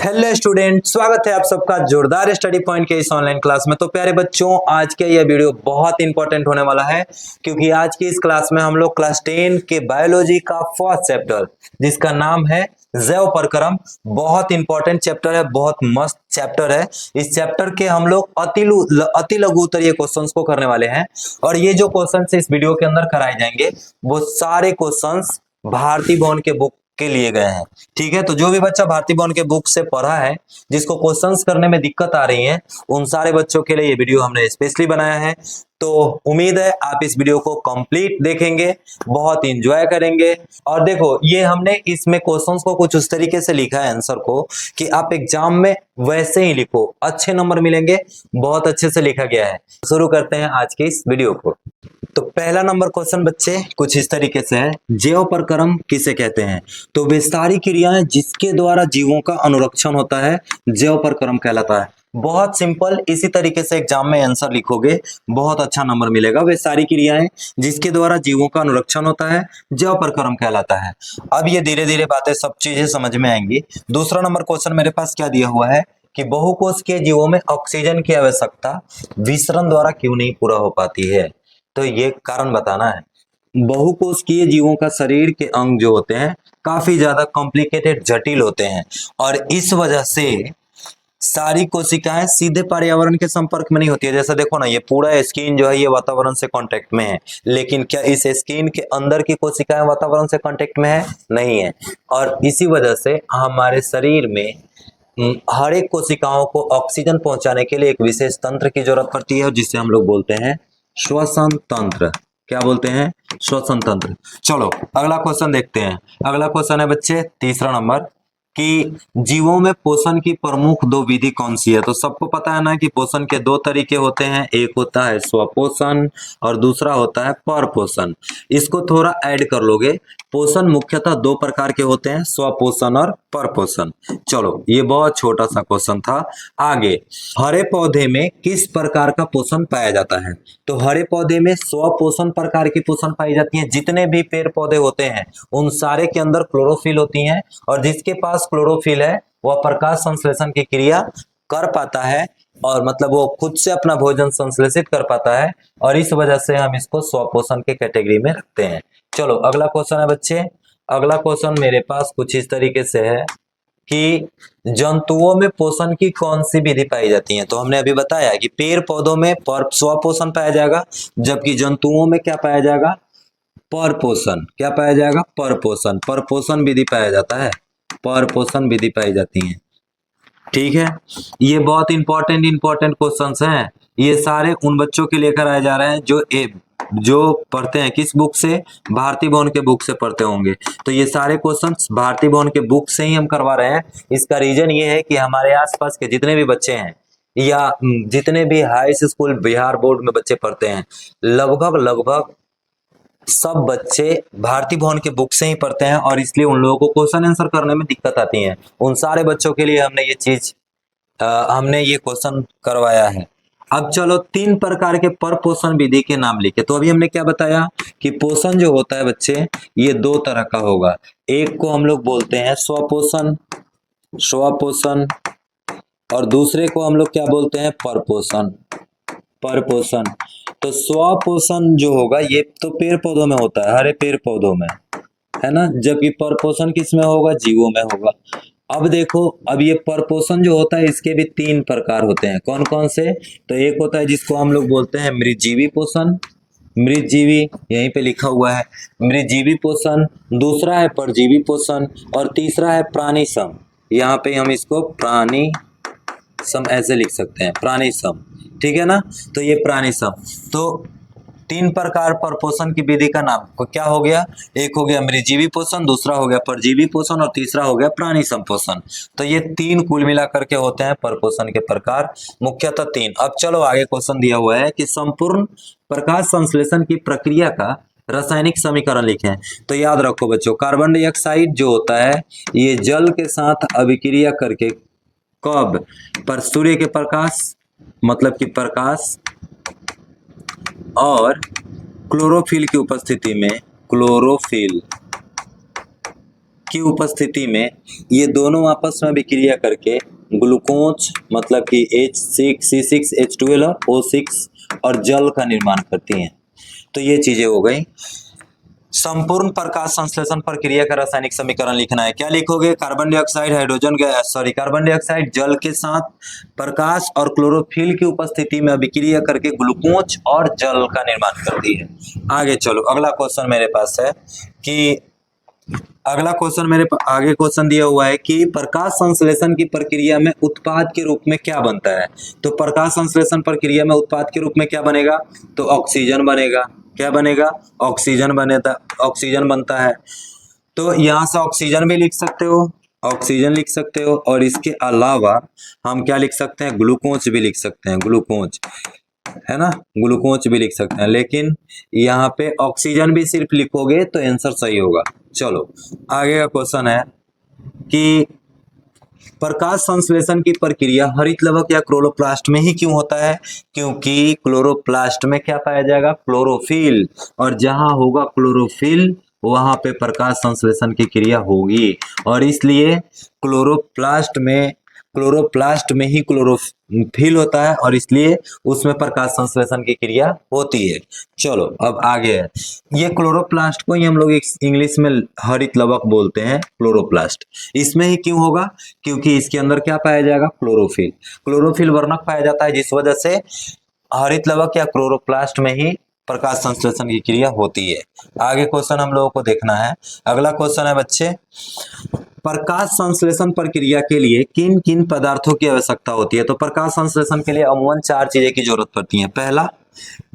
Hello student, स्वागत है आप सबका जोरदार स्टडी पॉइंट के इस ऑनलाइन क्लास में। तो प्यारे बच्चों, आज का यह वीडियो बहुत इंपॉर्टेंट होने वाला है क्योंकि आज की इस क्लास में हम लोग क्लास 10 के बायोलॉजी का फर्स्ट चैप्टर जिसका नाम है जैव प्रक्रम, बहुत इंपॉर्टेंट चैप्टर है, बहुत मस्त चैप्टर है। इस चैप्टर के हम लोग अति लघु उत्तरीय क्वेश्चंस को करने वाले हैं और ये जो क्वेश्चंस इस वीडियो के अंदर कराए जाएंगे वो सारे क्वेश्चंस भारती भवन के बुक के लिए गए हैं। ठीक है, तो जो भी बच्चा भारती भवन के बुक से पढ़ा है, जिसको क्वेश्चंस करने में दिक्कत आ रही है, उन सारे बच्चों के लिए ये वीडियो हमने स्पेशली बनाया है। तो उम्मीद है आप इस वीडियो को कंप्लीट देखेंगे, बहुत इंजॉय करेंगे। और देखो, ये हमने इसमें क्वेश्चंस को कुछ उस तरीके से लिखा है आंसर को कि आप एग्जाम में वैसे ही लिखो, अच्छे नंबर मिलेंगे। बहुत अच्छे से लिखा गया है। शुरू करते हैं आज के इस वीडियो को। तो पहला नंबर क्वेश्चन बच्चे कुछ इस तरीके से है, जैव प्रक्रम किसे कहते हैं? तो वे सारी क्रियाएं जिसके द्वारा जीवों का अनुरक्षण होता है जैव प्रक्रम कहलाता है। बहुत सिंपल, इसी तरीके से एग्जाम में आंसर लिखोगे, बहुत अच्छा नंबर मिलेगा। वे सारी क्रियाएं जिसके द्वारा जीवों का अनुरक्षण होता है जैव प्रक्रम कहलाता है। अब ये धीरे धीरे बातें सब चीजें समझ में आएंगी। दूसरा नंबर क्वेश्चन मेरे पास क्या दिया हुआ है कि बहुकोषीय जीवों में ऑक्सीजन की आवश्यकता विसरण द्वारा क्यों नहीं पूरा हो पाती है? तो ये कारण बताना है। बहुकोषीय जीवों का शरीर के अंग जो होते हैं काफी ज्यादा कॉम्प्लिकेटेड, जटिल होते हैं और इस वजह से सारी कोशिकाएं सीधे पर्यावरण के संपर्क में नहीं होती है। जैसे देखो ना, ये पूरा स्किन जो है ये वातावरण से कांटेक्ट में है, लेकिन क्या इस स्किन के अंदर की कोशिकाएं वातावरण से कांटेक्ट में है? नहीं है। और इसी वजह से हमारे शरीर में हर एक कोशिकाओं को ऑक्सीजन पहुंचाने के लिए एक विशेष तंत्र की जरूरत पड़ती है जिसे हम लोग बोलते हैं श्वसन तंत्र। क्या बोलते हैं? श्वसन तंत्र। चलो अगला क्वेश्चन देखते हैं। अगला क्वेश्चन है बच्चे तीसरा नंबर कि जीवों में पोषण की प्रमुख दो विधि कौन सी है? तो सबको पता है ना कि पोषण के दो तरीके होते हैं, एक होता है स्वपोषण और दूसरा होता है परपोषण। इसको थोड़ा ऐड कर लोगे, पोषण मुख्यतः दो प्रकार के होते हैं, स्वपोषण और परपोषण। चलो ये बहुत छोटा सा क्वेश्चन था। आगे, हरे पौधे में किस प्रकार का पोषण पाया जाता है? तो हरे पौधे में स्वपोषण प्रकार की पोषण पाई जाती है। जितने भी पेड़ पौधे होते हैं उन सारे के अंदर क्लोरोफिल होती है और जिसके पास क्लोरोफिल है वह प्रकाश संश्लेषण की क्रिया कर पाता है और मतलब वो खुद से अपना भोजन संश्लेषित कर पाता है और इस वजह से हम इसको स्वपोषण के कैटेगरी में रखते हैं। चलो अगला क्वेश्चन है बच्चे। अगला क्वेश्चन मेरे पास कुछ इस तरीके से है कि जंतुओं में पोषण की कौन सी विधि पाई जाती है? तो हमने अभी बताया कि पेड़ पौधों में स्वपोषण पाया जाएगा, जबकि जंतुओं में क्या पाया जाएगा? परपोषण। क्या पाया जाएगा? परपोषण। परपोषण विधि पाया जाता है, परपोषण विधि पाई जाती है। ठीक है, ये बहुत इंपॉर्टेंट क्वेश्चंस हैं। ये सारे उन बच्चों के लेकर आए जा रहे हैं जो पढ़ते हैं किस बुक से? भारती भवन के बुक से पढ़ते होंगे। तो ये सारे क्वेश्चंस भारती भवन के बुक से ही हम करवा रहे हैं। इसका रीजन ये है कि हमारे आसपास के जितने भी बच्चे हैं या जितने भी हाई स्कूल बिहार बोर्ड में बच्चे पढ़ते हैं, लगभग सब बच्चे भारती भवन के बुक से ही पढ़ते हैं और इसलिए उन लोगों को क्वेश्चन आंसर करने में दिक्कत आती है। उन सारे बच्चों के लिए हमने ये क्वेश्चन करवाया है। अब चलो तीन प्रकार के परपोषण विधि के नाम लिखे। तो अभी हमने क्या बताया कि पोषण जो होता है बच्चे ये दो तरह का होगा। एक को हम लोग बोलते हैं स्वपोषण और दूसरे को हम लोग क्या बोलते हैं? परपोषण। तो स्वपोषण जो होगा ये तो पेड़ पौधों में होता है, हरे पेड़ पौधों में, है ना, जबकि परपोषण किस में होगा? जीवों में होगा। अब देखो, अब ये परपोषण जो होता है इसके भी तीन प्रकार होते हैं। कौन कौन से? तो एक होता है जिसको हम लोग बोलते हैं मृतजीवी पोषण, मृतजीवी यहीं पे लिखा हुआ है, मृतजीवी पोषण। दूसरा है परजीवी पोषण और तीसरा है प्राणी सम। यहाँ पे हम इसको प्राणी सम ऐसे लिख सकते हैं, प्राणी सम। ठीक है ना, तो ये प्राणी सम। तो तीन प्रकार पर पोषण की विधि का नाम क्या हो गया? एक हो गया मृतजीवी पोषण, दूसरा हो गया परजीवी पोषण और तीसरा हो गया प्राणी संपोषण। तो ये तीन कुल मिलाकर के होते हैं परपोषण के प्रकार, मुख्यतः तीन। अब चलो आगे क्वेश्चन दिया हुआ है कि संपूर्ण प्रकाश संश्लेषण की प्रक्रिया का रासायनिक समीकरण लिखें। तो याद रखो बच्चों, कार्बन डाइऑक्साइड जो होता है ये जल के साथ अभिक्रिया करके कब? पर सूर्य के प्रकाश मतलब कि प्रकाश और क्लोरोफिल की उपस्थिति में, क्लोरोफिल की उपस्थिति में ये दोनों आपस में अभिक्रिया करके ग्लूकोज मतलब कि H6C6H12O6 और जल का निर्माण करती हैं। तो ये चीजें हो गई। संपूर्ण प्रकाश संश्लेषण प्रक्रिया का रासायनिक समीकरण लिखना है। क्या लिखोगे? कार्बन डाइऑक्साइड कार्बन डाइऑक्साइड जल के साथ प्रकाश और क्लोरोफिल की उपस्थिति में अभिक्रिया करके ग्लूकोज और जल का निर्माण करती है। आगे चलो, अगला क्वेश्चन मेरे पास है कि आगे क्वेश्चन दिया हुआ है कि प्रकाश संश्लेषण की प्रक्रिया में उत्पाद के रूप में क्या बनता है। तो प्रकाश संश्लेषण प्रक्रिया में उत्पाद के रूप में क्या बनेगा? तो ऑक्सीजन बनेगा। क्या बनेगा? ऑक्सीजन बनता है। तो यहां से ऑक्सीजन भी लिख सकते हो, ऑक्सीजन लिख सकते हो, और इसके अलावा हम क्या लिख सकते हैं? ग्लूकोज भी लिख सकते हैं, ग्लूकोज है ना, ग्लूकोज भी लिख सकते हैं। लेकिन यहाँ पे ऑक्सीजन भी सिर्फ लिखोगे तो आंसर सही होगा। चलो आगे का क्वेश्चन है कि प्रकाश संश्लेषण की प्रक्रिया हरित लवक या क्लोरोप्लास्ट में ही क्यों होता है? क्योंकि क्लोरोप्लास्ट में क्या पाया जाएगा? क्लोरोफिल, और जहां होगा क्लोरोफिल वहां पे प्रकाश संश्लेषण की क्रिया होगी, और इसलिए क्लोरोप्लास्ट में ही क्लोरोफिल होता है, और इसलिए उसमें प्रकाश संश्लेषण की क्रिया होती है। चलो अब आगे है, ये क्लोरोप्लास्ट को ही हम लोग इंग्लिश में हरित लवक बोलते हैं, क्लोरोप्लास्ट। इसमें ही क्यों होगा? क्योंकि इसके अंदर क्या पाया जाएगा? क्लोरोफिल। क्लोरोफिल वर्णक पाया जाता है, जिस वजह से हरित लवक या क्लोरोप्लास्ट में ही प्रकाश संश्लेषण की क्रिया होती है। आगे क्वेश्चन हम लोगों को देखना है। अगला क्वेश्चन है बच्चे, प्रकाश संश्लेषण प्रक्रिया के लिए किन किन पदार्थों की आवश्यकता होती है? तो प्रकाश संश्लेषण के लिए अमूमन 4 चीजें की जरूरत पड़ती है। पहला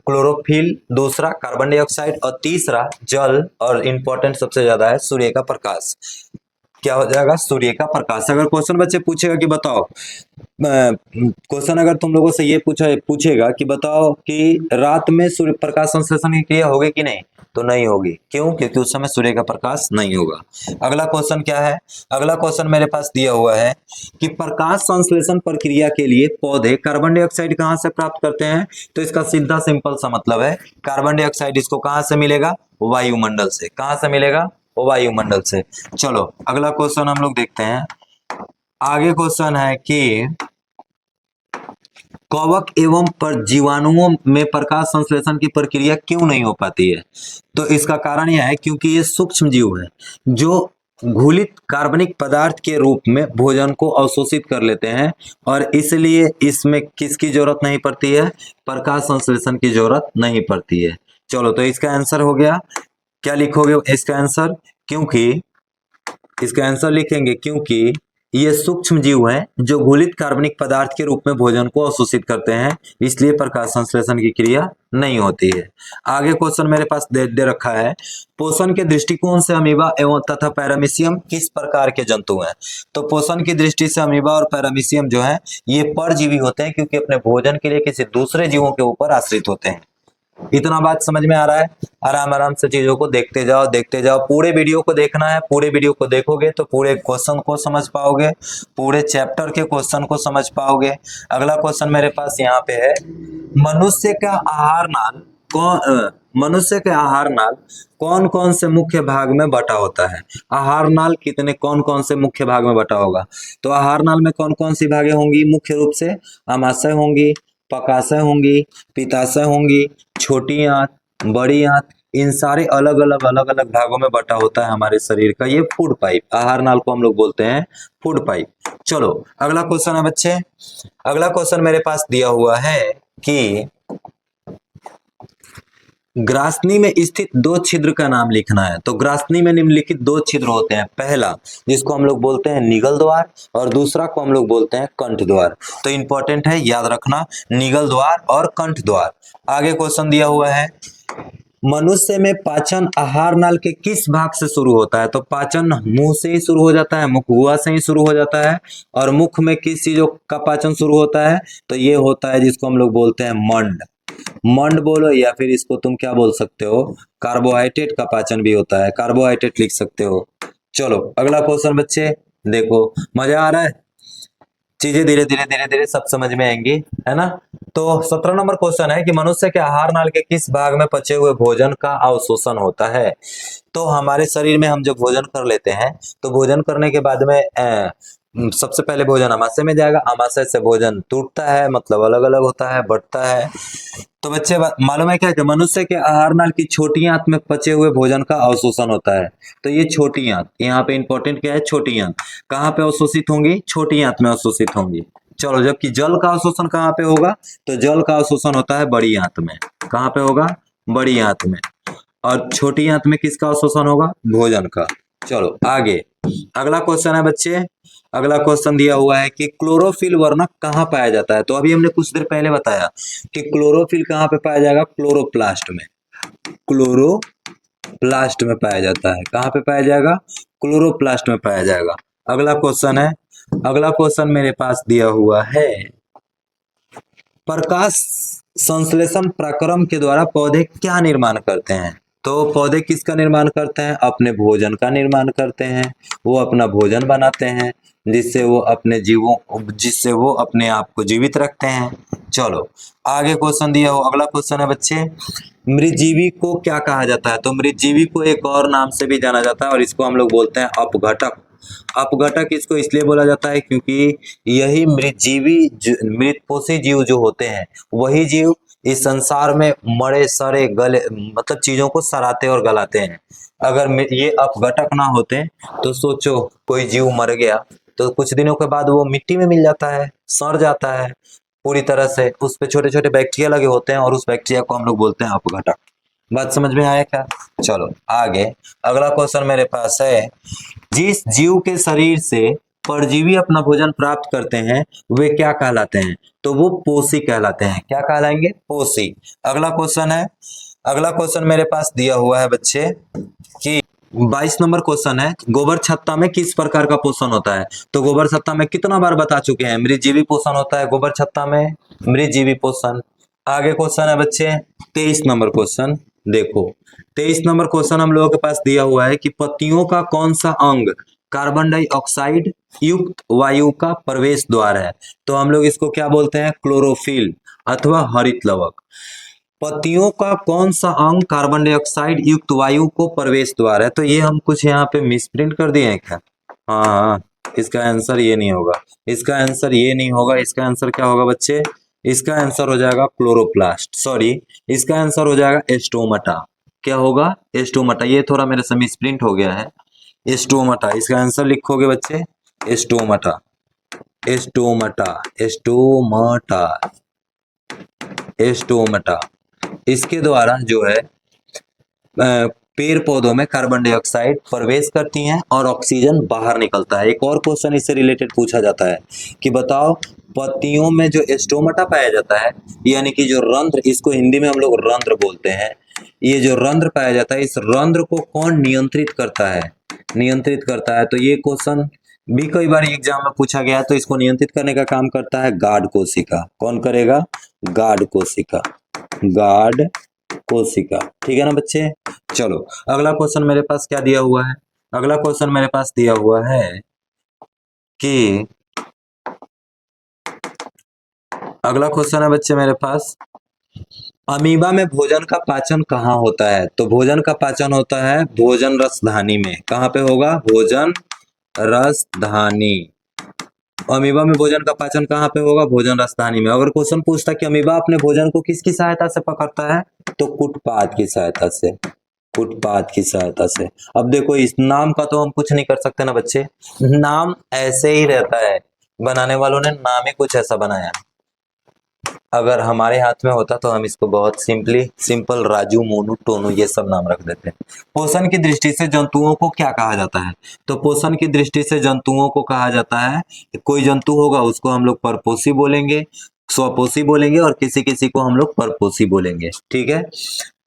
क्लोरोफिल, दूसरा कार्बन डाइऑक्साइड, और तीसरा जल, और इंपॉर्टेंट सबसे ज्यादा है सूर्य का प्रकाश। क्या हो जाएगा? सूर्य का प्रकाश। अगर क्वेश्चन बच्चे पूछेगा कि बताओ, क्वेश्चन अगर तुम लोगों से ये पूछेगा कि बताओ कि रात में सूर्य प्रकाश संश्लेषण की क्रिया होगी कि नहीं, तो नहीं होगी। क्यों? क्योंकि उस समय सूर्य का प्रकाश नहीं होगा। अगला क्वेश्चन क्या है? अगला क्वेश्चन मेरे पास दिया हुआ है कि प्रकाश संश्लेषण प्रक्रिया के लिए पौधे कार्बन डाइऑक्साइड कहां से प्राप्त करते हैं? तो इसका सीधा सिंपल सा मतलब है, कार्बन डाइऑक्साइड इसको कहां से मिलेगा? वायुमंडल से। कहां से मिलेगा? वायुमंडल से। चलो अगला क्वेश्चन हम लोग देखते हैं। आगे क्वेश्चन है कि कवक एवं जीवाणुओं में प्रकाश संश्लेषण की प्रक्रिया क्यों नहीं हो पाती है? तो इसका कारण यह है क्योंकि ये सूक्ष्म जीव है जो घुलित कार्बनिक पदार्थ के रूप में भोजन को अवशोषित कर लेते हैं, और इसलिए इसमें किसकी जरूरत नहीं पड़ती है? प्रकाश संश्लेषण की जरूरत नहीं पड़ती है। चलो तो इसका आंसर हो गया। क्या लिखोगे इसका आंसर? क्योंकि इसका आंसर लिखेंगे क्योंकि ये सूक्ष्म जीव हैं जो घुलित कार्बनिक पदार्थ के रूप में भोजन को अवशोषित करते हैं, इसलिए प्रकाश संश्लेषण की क्रिया नहीं होती है। आगे क्वेश्चन मेरे पास दे रखा है, पोषण के दृष्टिकोण से अमीबा एवं तथा पैरामीशियम किस प्रकार के जंतु हैं? तो पोषण की दृष्टि से अमीबा और पैरामीशियम जो है ये परजीवी होते हैं, क्योंकि अपने भोजन के लिए किसी दूसरे जीवों के ऊपर आश्रित होते हैं। इतना बात समझ में आ रहा है? आराम आराम से चीजों को देखते जाओ। पूरे वीडियो को देखना है, पूरे वीडियो को देखोगे तो पूरे क्वेश्चन को समझ पाओगे, पूरे चैप्टर के क्वेश्चन को समझ पाओगे। अगला क्वेश्चन मेरे पास यहाँ पे है, मनुष्य का आहार नाल कौन कौन से मुख्य भाग में बटा होता है? आहार नाल कौन कौन से मुख्य भाग में बटा होगा? तो आहार नाल में कौन कौन सी भागें होंगी? मुख्य रूप से अमाशय होंगी, पकाशय होंगी, पित्ताशय होंगी, छोटी आंत, बड़ी आंत, इन सारे अलग अलग भागों में बटा होता है हमारे शरीर का ये फूड पाइप। आहार नाल को हम लोग बोलते हैं फूड पाइप। चलो अगला क्वेश्चन है बच्चे। अगला क्वेश्चन मेरे पास दिया हुआ है कि ग्रासनी में स्थित 2 छिद्र का नाम लिखना है। तो ग्रासनी में निम्नलिखित 2 छिद्र होते हैं, पहला जिसको हम लोग बोलते हैं निगल द्वार, और दूसरा को हम लोग बोलते हैं कंठ द्वार। तो इंपॉर्टेंट है, याद रखना, निगल द्वार और कंठ द्वार। आगे क्वेश्चन दिया हुआ है, मनुष्य में पाचन आहार नाल के किस भाग से शुरू होता है? तो पाचन मुंह से ही शुरू हो जाता है, मुख गुहा से ही शुरू हो जाता है। और मुख में किस चीजों का पाचन शुरू होता है? तो ये होता है जिसको हम लोग बोलते हैं मंड बोलो, या फिर इसको तुम क्या बोल सकते हो? कार्बोहाइड्रेट का पाचन भी होता है, कार्बोहाइड्रेट लिख सकते हो। चलो अगला क्वेश्चन बच्चे देखो, मजा आ रहा है? चीजें धीरे धीरे सब समझ में आएंगी, है ना। तो 17 नंबर क्वेश्चन है कि मनुष्य के आहार नाल के किस भाग में पचे हुए भोजन का अवशोषण होता है। तो हमारे शरीर में हम जब भोजन कर लेते हैं तो भोजन करने के बाद में सबसे पहले भोजन आमाशय में जाएगा, आमाशय से भोजन टूटता है, मतलब अलग अलग होता है, बढ़ता है। तो बच्चे मालूम है क्या कि मनुष्य के आहार नाल की छोटी आंत में पचे हुए भोजन का अवशोषण होता है। तो ये छोटी आंत, यहाँ पे इंपॉर्टेंट क्या है, छोटी आंत कहाँ पे अवशोषित होंगी, छोटी आंत में अवशोषित होंगी। चलो, जबकि जल का अवशोषण कहाँ पे होगा, तो जल का अवशोषण होता है बड़ी आंत में। कहाँ पे होगा, बड़ी आंत में। और छोटी आंत में किसका अवशोषण होगा, भोजन का। चलो आगे, अगला क्वेश्चन है बच्चे, अगला क्वेश्चन दिया हुआ है कि क्लोरोफिल वर्णक कहाँ पाया जाता है। तो अभी हमने कुछ देर पहले बताया कि क्लोरोफिल कहाँ पे पाया जाएगा, क्लोरोप्लास्ट में। क्लोरोप्लास्ट में पाया जाता है। कहाँ पे पाया जाएगा, क्लोरोप्लास्ट में पाया जाएगा। अगला क्वेश्चन है, अगला क्वेश्चन मेरे पास दिया हुआ है, प्रकाश संश्लेषण प्रक्रम के द्वारा पौधे क्या निर्माण करते हैं। तो पौधे किसका निर्माण करते हैं, अपने भोजन का निर्माण करते हैं। वो अपना भोजन बनाते हैं जिससे वो अपने आप को जीवित रखते हैं। चलो आगे क्वेश्चन दिया हो, अगला क्वेश्चन है बच्चे, मृतजीवी को क्या कहा जाता है। तो मृतजीवी को एक और नाम से भी जाना जाता है और इसको हम लोग बोलते हैं अपघटक। अपघटक इसको इसलिए बोला जाता है क्योंकि यही मृतपोषी जीव जो होते हैं, वही जीव इस संसार में मरे सड़े गले मतलब चीजों को सड़ाते और गलाते हैं। अगर ये अपघटक ना होते तो सोचो कोई जीव मर गया तो कुछ दिनों के बाद वो मिट्टी में मिल जाता है, सड़ जाता है पूरी तरह से, उस पे छोटे छोटे बैक्टीरिया लगे होते हैं और उस बैक्टीरिया को हम लोग बोलते हैं अपघटक। बात समझ में आया क्या। चलो आगे, अगला क्वेश्चन मेरे पास है, जिस जीव के शरीर से परजीवी अपना भोजन प्राप्त करते हैं वे क्या कहलाते हैं। तो वो पोषी कहलाते हैं। क्या कहलाएंगे, पोषी। अगला क्वेश्चन है, अगला क्वेश्चन मेरे पास दिया हुआ है बच्चे कि 22 नंबर क्वेश्चन है, गोबर छत्ता में किस प्रकार का पोषण होता है। तो गोबर छत्ता में कितना बार बता चुके हैं, मृतजीवी पोषण होता है गोबर छत्ता में, मृतजीवी पोषण। आगे क्वेश्चन है बच्चे 23 नंबर क्वेश्चन, देखो 23 नंबर क्वेश्चन हम लोगों के पास दिया हुआ है कि पत्तियों का कौन सा अंग कार्बन डाइऑक्साइड युक्त वायु का प्रवेश द्वार है। तो हम लोग इसको क्या बोलते हैं, क्लोरोफिल अथवा हरित लवक। पत्तियों का कौन सा अंग कार्बन डाइऑक्साइड युक्त वायु को प्रवेश द्वार है। तो ये हम कुछ यहाँ पे मिसप्रिंट कर दिए हैं क्या, हाँ, इसका आंसर ये नहीं होगा, इसका आंसर ये नहीं होगा, इसका आंसर क्या होगा बच्चे, इसका आंसर हो जाएगा क्लोरोप्लास्ट, सॉरी इसका आंसर हो जाएगा एस्टोमाटा। क्या होगा, एस्टोमाटा। ये थोड़ा मेरे से मिसप्रिंट हो गया है, एस्टोमाटा। इसका आंसर लिखोगे बच्चे एस्टोमाटा, एस्टोमाटा, एस्टोमाटा, एस्टोमाटा। इसके द्वारा जो है पेड़ पौधों में कार्बन डाइऑक्साइड प्रवेश करती हैं और ऑक्सीजन बाहर निकलता है। एक और क्वेश्चन इससे रिलेटेड पूछा जाता है कि बताओ पत्तियों में जो एस्टोमाटा पाया जाता है, यानी कि जो रंध्र, इसको हिंदी में हम लोग रंध्र बोलते हैं, ये जो रंध्र पाया जाता है, इस रंध्र को कौन नियंत्रित करता है, नियंत्रित करता है। तो ये क्वेश्चन भी कई बार एग्जाम में पूछा गया है। तो इसको नियंत्रित करने का काम करता है गार्ड कोशिका। कौन करेगा, गार्ड कोशिका, गार्ड कोशिका। ठीक है ना बच्चे। चलो अगला क्वेश्चन मेरे पास क्या दिया हुआ है, अगला क्वेश्चन मेरे पास दिया हुआ है कि अगला क्वेश्चन है बच्चे मेरे पास, अमीबा में भोजन का पाचन कहाँ होता है। तो भोजन का पाचन होता है भोजन रसधानी में। कहाँ पे होगा, भोजन रसधानी। अमीबा में भोजन का पाचन कहाँ पे होगा, भोजन रसधानी में। अगर क्वेश्चन पूछता कि अमीबा अपने भोजन को किसकी सहायता से पकड़ता है, तो कुटपाद की सहायता से, कुटपाद की सहायता से। अब देखो इस नाम का तो हम कुछ नहीं कर सकते ना बच्चे, नाम ऐसे ही रहता है, बनाने वालों ने नाम ही कुछ ऐसा बनाया। अगर हमारे हाथ में होता तो हम इसको बहुत सिंपल राजू, मोनू, टोनू ये सब नाम रख देते। पोषण की दृष्टि से जंतुओं को क्या कहा जाता है। तो पोषण की दृष्टि से जंतुओं को कहा जाता है, कोई जंतु होगा उसको हम लोग परपोषी बोलेंगे, स्वपोषी बोलेंगे और किसी किसी को हम लोग परपोषी बोलेंगे। ठीक है,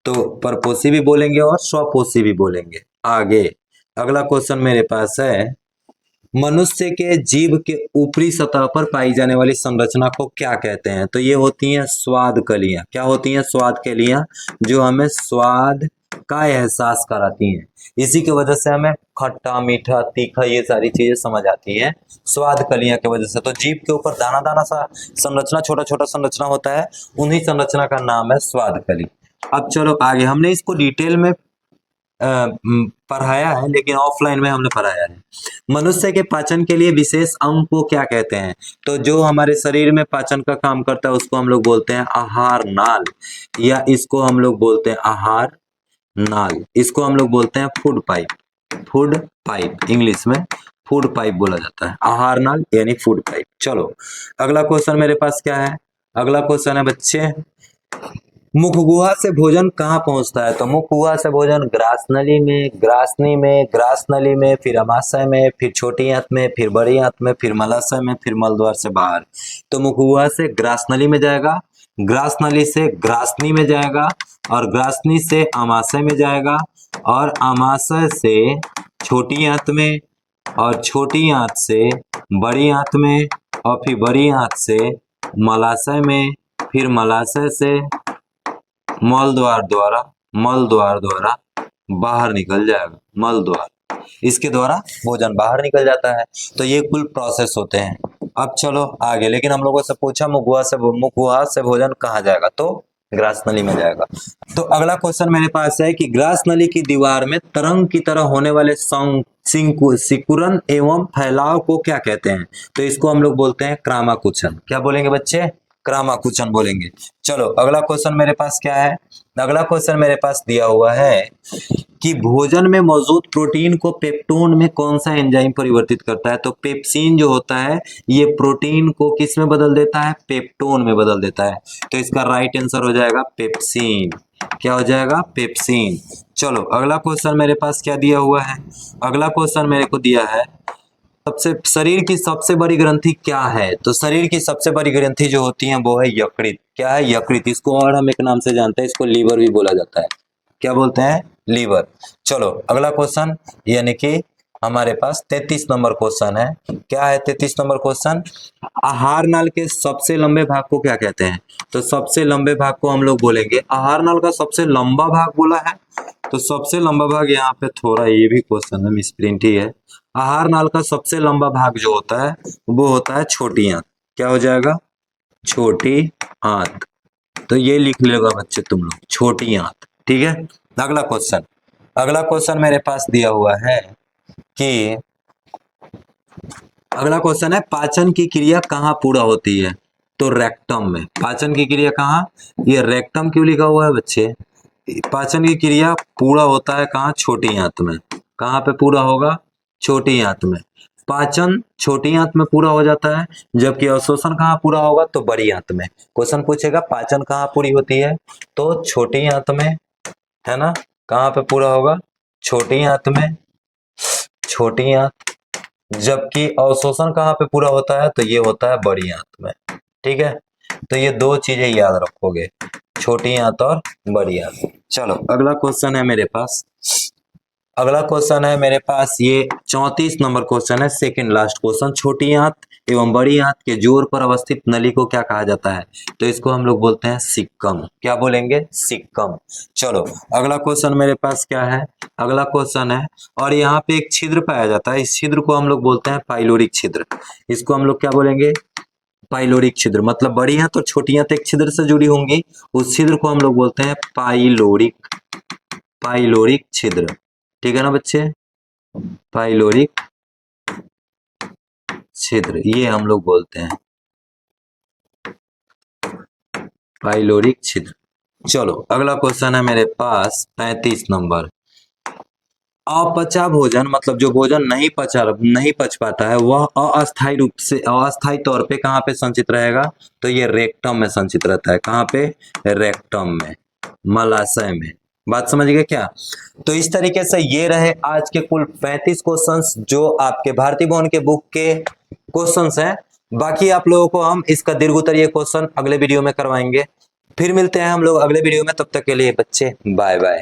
तो परपोषी भी बोलेंगे और स्वपोषी भी बोलेंगे। आगे अगला क्वेश्चन मेरे पास है, मनुष्य के जीभ के ऊपरी सतह पर पाई जाने वाली संरचना को क्या कहते हैं। तो ये होती हैं स्वाद कलियां। क्या होती हैं, स्वाद कलियां, जो हमें स्वाद का एहसास कराती हैं। इसी की वजह से हमें खट्टा मीठा तीखा ये सारी चीजें समझ आती हैं स्वाद कलियां की वजह से। तो जीभ के ऊपर दाना दाना सा संरचना, छोटा छोटा संरचना होता है, उन्हीं संरचना का नाम है स्वाद कली। अब चलो आगे, हमने इसको डिटेल में पढ़ाया है, लेकिन ऑफलाइन में हमने पढ़ाया है। मनुष्य के पाचन के लिए विशेष अंग को क्या कहते हैं? तो जो हमारे शरीर में पाचन का काम करता है उसको हम लोग बोलते हैं आहार नाल, या इसको हम लोग बोलते हैं आहार नाल, इसको हम लोग बोलते हैं food pipe. Food pipe English में फूड पाइप बोला जाता है, आहार नाल यानी फूड पाइप। चलो अगला क्वेश्चन मेरे पास क्या है? अगला क्वेश्चन है बच्चे, मुख गुहा से भोजन कहाँ पहुंचता है? तो मुख गुहा से भोजन ग्रास नली में, ग्रासनी में, ग्रास नली में, फिर अमाशय में, फिर छोटी आंत में, फिर बड़ी आंत में, फिर मलाशय में, फिर मलद्वार से बाहर। तो मुख गुहा से ग्रास नली में जाएगा, ग्रास नली से ग्रासनी में जाएगा, और ग्रासनी से अमाशय में जाएगा, और अमाशय से छोटी आंत में, और छोटी आंत से बड़ी आंत में, और फिर बड़ी आंत से मलाशय में, फिर मलाशय से मल द्वार द्वारा बाहर निकल जाएगा। मल द्वार, इसके द्वारा भोजन बाहर निकल जाता है। तो ये कुल प्रोसेस होते हैं। अब चलो आगे, लेकिन हम लोगों से पूछा मुख गुहा से भोजन कहाँ जाएगा? तो ग्रास नली में जाएगा। तो अगला क्वेश्चन मेरे पास है कि ग्रास नली की दीवार में तरंग की तरह होने वाले सिकुड़न एवं फैलाव को क्या कहते हैं? तो इसको हम लोग बोलते हैं क्रामाकुचन। क्या बोलेंगे बच्चे? क्रामाकुचन बोलेंगे। चलो अगला क्वेश्चन मेरे पास क्या है? अगला क्वेश्चन मेरे पास दिया हुआ है कि भोजन में मौजूद प्रोटीन को पेप्टोन में कौन सा एंजाइम परिवर्तित करता है? तो पेप्सिन जो होता है ये प्रोटीन को किस में बदल देता है? पेप्टोन में बदल देता है। तो इसका राइट आंसर हो जाएगा पेप्सिन। क्या हो जाएगा? पेप्सिन। चलो अगला क्वेश्चन मेरे पास क्या दिया हुआ है? अगला क्वेश्चन मेरे को दिया है शरीर की सबसे बड़ी ग्रंथि क्या है? तो शरीर की सबसे बड़ी ग्रंथि जो होती है वो है यकृत। क्या है? यकृत। इसको और हम एक नाम से जानते हैं, इसको लीवर भी बोला जाता है। क्या बोलते हैं? लीवर। चलो अगला क्वेश्चन, यानी कि हमारे पास 33 नंबर क्वेश्चन है। क्या है 33 नंबर क्वेश्चन? आहार नाल के सबसे लंबे भाग को क्या कहते हैं? तो सबसे लंबे भाग को हम लोग बोलेंगे, आहार नाल का सबसे लंबा भाग बोला है तो सबसे लंबा भाग, यहाँ पे थोड़ा ये भी क्वेश्चन है, मिसप्रिंट ही है। आहार नाल का सबसे लंबा भाग जो होता है वो होता है छोटी आंत। क्या हो जाएगा? छोटी आंत। तो ये लिख लेगा बच्चे तुम लोग, छोटी आंत। ठीक है। अगला क्वेश्चन, अगला क्वेश्चन मेरे पास दिया हुआ है कि अगला क्वेश्चन है पाचन की क्रिया कहाँ पूरा होती है? तो रेक्टम में। पाचन की क्रिया कहाँ? ये रेक्टम क्यों लिखा हुआ है बच्चे? पाचन की क्रिया पूरा होता है कहाँ? छोटी आंत में। कहाँ पे पूरा होगा? छोटी आंत में। पाचन छोटी आंत में पूरा हो जाता है, जबकि अवशोषण कहाँ पूरा होगा? तो बड़ी आंत में। क्वेश्चन पूछेगा पाचन कहाँ पूरी होती है? तो छोटी आंत में, है ना। कहाँ पे पूरा होगा? छोटी आंत में, छोटी आंत। जबकि अवशोषण कहाँ पे पूरा होता है? तो ये होता है बड़ी आंत में। ठीक है। तो ये दो चीजें याद रखोगे, छोटी आंत और बड़ी आंत। चलो अगला क्वेश्चन है मेरे पास, अगला क्वेश्चन है मेरे पास ये 34 नंबर क्वेश्चन है, सेकंड लास्ट क्वेश्चन। छोटी आंत एवं बड़ी आंत के जोड़ पर अवस्थित नली को क्या कहा जाता है? तो इसको हम लोग बोलते हैं सिक्कम। क्या बोलेंगे? सिक्कम। चलो अगला क्वेश्चन मेरे पास क्या है? अगला क्वेश्चन है, और यहाँ पे एक छिद्र पाया जाता है, इस छिद्र को हम लोग बोलते हैं पाइलोरिक छिद्र। इसको हम लोग क्या बोलेंगे? पाइलोरिक छिद्र। मतलब बड़ी आंत और छोटी आंत एक छिद्र से जुड़ी होंगी, उस छिद्र को हम लोग बोलते हैं पाइलोरिक, पाइलोरिक छिद्र। ठीक है ना बच्चे? पाइलोरिक छिद्र ये हम लोग बोलते हैं पाइलोरिक छिद्र। चलो अगला क्वेश्चन है मेरे पास 35 नंबर। अपचा भोजन, मतलब जो भोजन नहीं पच पाता है, वह अस्थायी रूप से, अस्थायी तौर पे कहाँ पे संचित रहेगा? तो ये रेक्टम में संचित रहता है। कहाँ पे? रेक्टम में, मलाशय में। बात समझ गए क्या? तो इस तरीके से ये रहे आज के कुल 35 क्वेश्चंस जो आपके भारतीय भवन के बुक के क्वेश्चंस हैं। बाकी आप लोगों को हम इसका दीर्घोत्तरीय क्वेश्चन अगले वीडियो में करवाएंगे। फिर मिलते हैं हम लोग अगले वीडियो में, तब तक के लिए बच्चे बाय बाय।